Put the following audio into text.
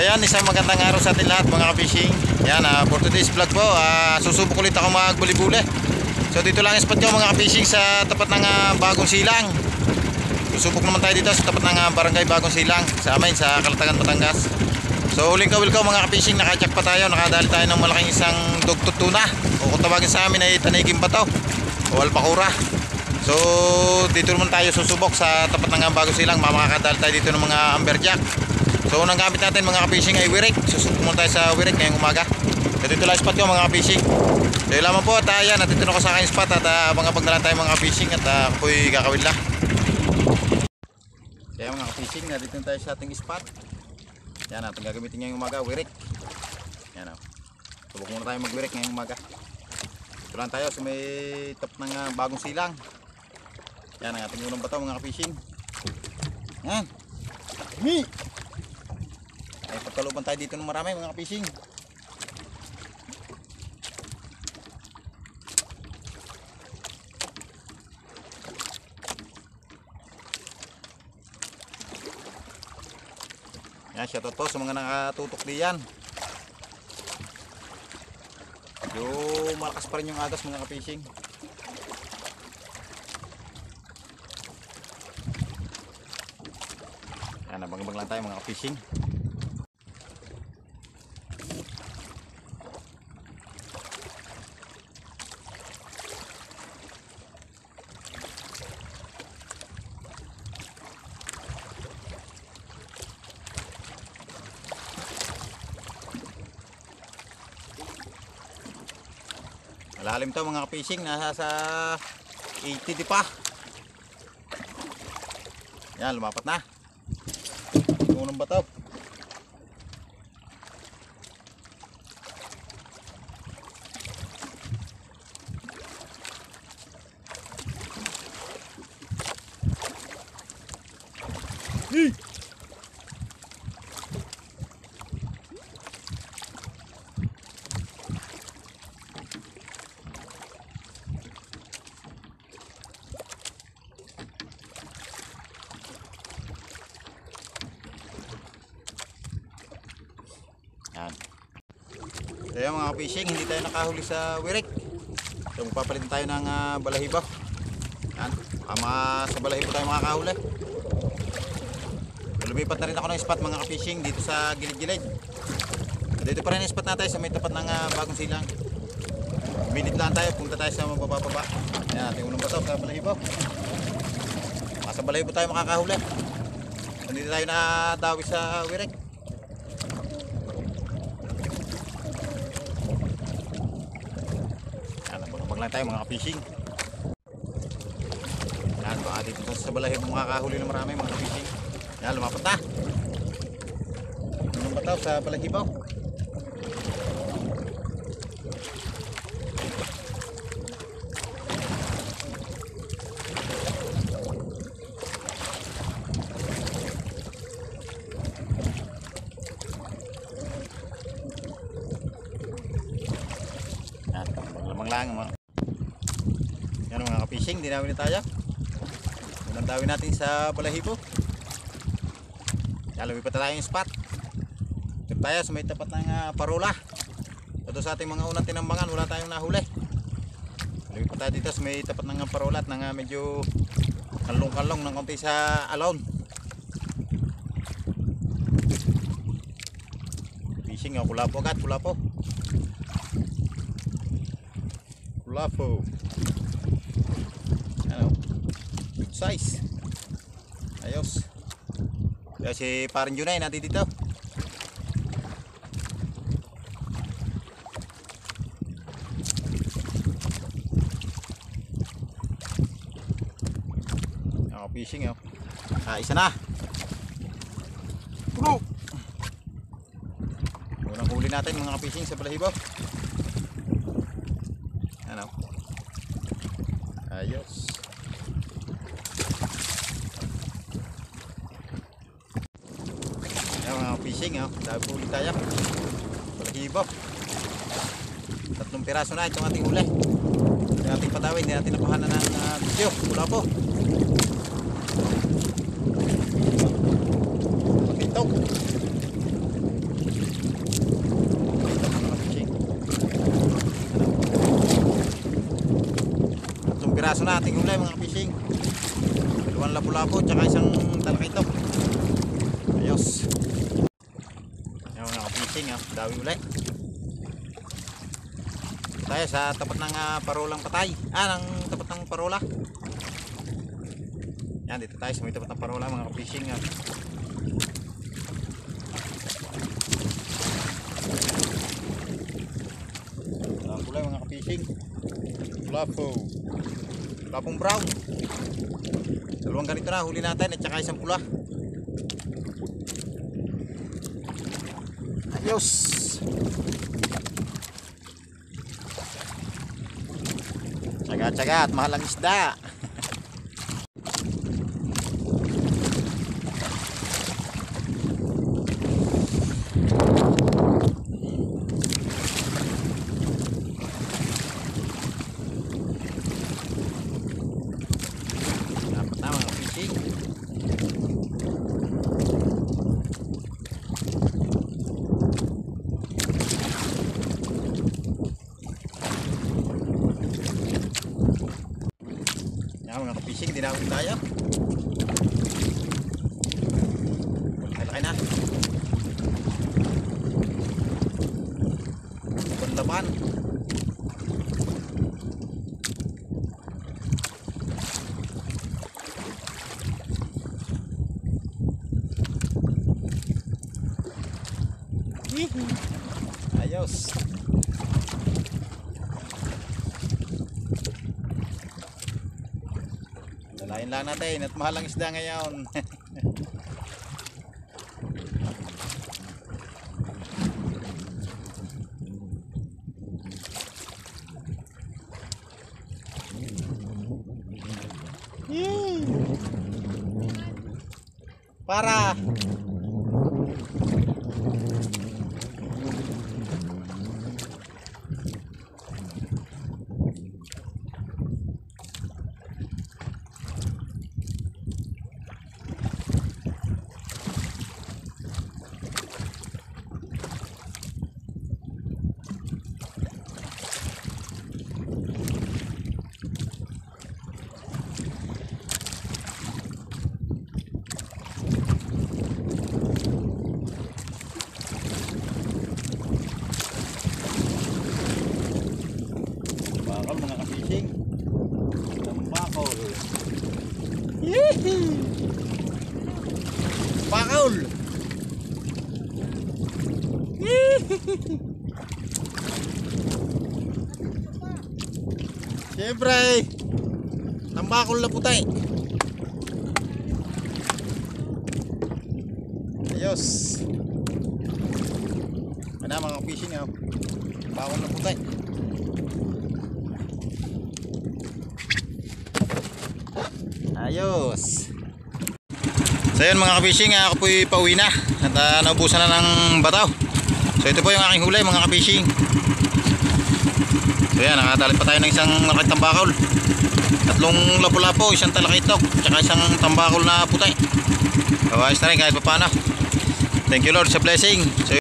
ayan, isang magandang araw sa atin lahat mga ka-fishing. Ayan, for today's vlog po, susubok ulit ako magbuli-buli. So dito lang yung spot ko mga ka-fishing sa tapat ng Bagong Silang. Susubok naman tayo dito sa tapat ng barangay Bagong Silang sa amin sa Kalatagan, Batangas. So huling kawil ko mga ka-fishing, nakacheck pa tayo, nakadali tayo ng malaking isang dugtut tuna, o kung tawagin sa amin ay taniging bato o alpakura. So dito naman tayo susubok sa tapat ng Bagong Silang, makakadali tayo dito ng mga amberjack. So unang gamit natin mga ka-fishing ay wirik. Susubok muna tayo sa wirik ngayong umaga. So dito lang spot ko mga ka-fishing. So yun lamang po at ayan, natito na ko sa aking spot at abang-abang na lang tayo mga ka-fishing at ako po'y kakawin lang. Kaya mga ka-fishing, natito na tayo sa ating spot. Yan, ating gagamitin ngayong umaga, wirik. Yan o. Subok muna tayo mag-wirik ngayong umaga. Ito lang tayo sa may top ng Bagong Silang. Yan ang ating unang bato mga ka-fishing. Yan. Mi! Ay pagkaluban tayo dito ng marami mga ka-fishing. Yan, shoutout po sa mga nakatutok diyan. Medyo malakas pa rin yung agas mga ka-fishing. Yan, abang-abang lang tayo mga ka-fishing. Malalim to mga ka-fishing, nasa sa 80 di pa. Yan, lumapat na. Unang bato. Yan. So yan mga ka-fishing, hindi tayo nakahuli sa wirik. So magpapalitan tayo ng balahibo. Yan. Sa balahibo tayo makakahuli. So, lumipat na rin ako ng spot mga ka-fishing dito sa gilid-gilid. Dito pa rin yung spot natin sa may tapat ng Bagong Silang. Minit lang tayo, punta tayo sa mababa-baba. Yan, ating unang bato sa balahibo. Sa balahibo tayo makakahuli. Hindi tayo nadawi sa wirik. Lang tayo mga ka-fishing. Yan, baka dito sa balahibo makakahuli na marami mga ka-fishing. Yan, lumapat na. Anong bataw sa balahibo? Yan, lamang lang mga. Yan mga ka-fishing, dinawin na tayo. Unang dawin natin sa balahibo. Yan, lumipat na tayo yung spot. Dito tayo sa may tapat ng parola. Ito sa ating mga unang tinambangan, wala tayong nahuli. Lumipat tayo dito sa may tapat ng parola at medyo kalong-kalong ng konti sa alon. Fishing, kulapo agad, kulapo. Kulapo. Good size. Ayos. Kaya si Parang Junay natin dito. Fishing yun. Isa na. Pulo. Unang huli natin mga fishing sa balahibo. Ano? Ayos. Mga fishing, dahil po ulit tayo. Balahibo. 3 piraso na itong ating huli. Yung ating patawin, hindi natin nakuha na ng video. Wala po. Ito. piraso na ating huli mga fishing. Dalawang lapu-lapu tsaka isang talakito. Ayos. Yan mga fishing, dawi ulit. Tayo sa tapat ng parolang patay. Ng tapat ng parola. Yan, dito tayo sa may tapat ng parola mga fishing. Ang kulay mga fishing. Lapong brown. Dalawang ganito na huli natin at saka isang pula. Ayos. Tsaga-tsaga at mahal ang isda. Dapat na mga fishing. Mga fishing, dinawin tayo. Laki na. Laban. Ayos. Lalain lang natin at mahal ang isda ngayon. Para bakal mga ka-fishing. Tambakol. Bakal. Siyempre, tambakol na puti. Ayos. Ano mga fishing tambakol na puti. Ayos. So yun mga ka-fishing, ako po'y pauwi na at naubusan na ng bataw. So ito po yung aking huli mga ka-fishing. So yan, nakatalit pa tayo ng isang malaking tambakol, tatlong lapu-lapu, isang talakitok, tsaka isang tambakol na puti. So ayos na rin kahit pa paano. Thank you Lord sa blessing. So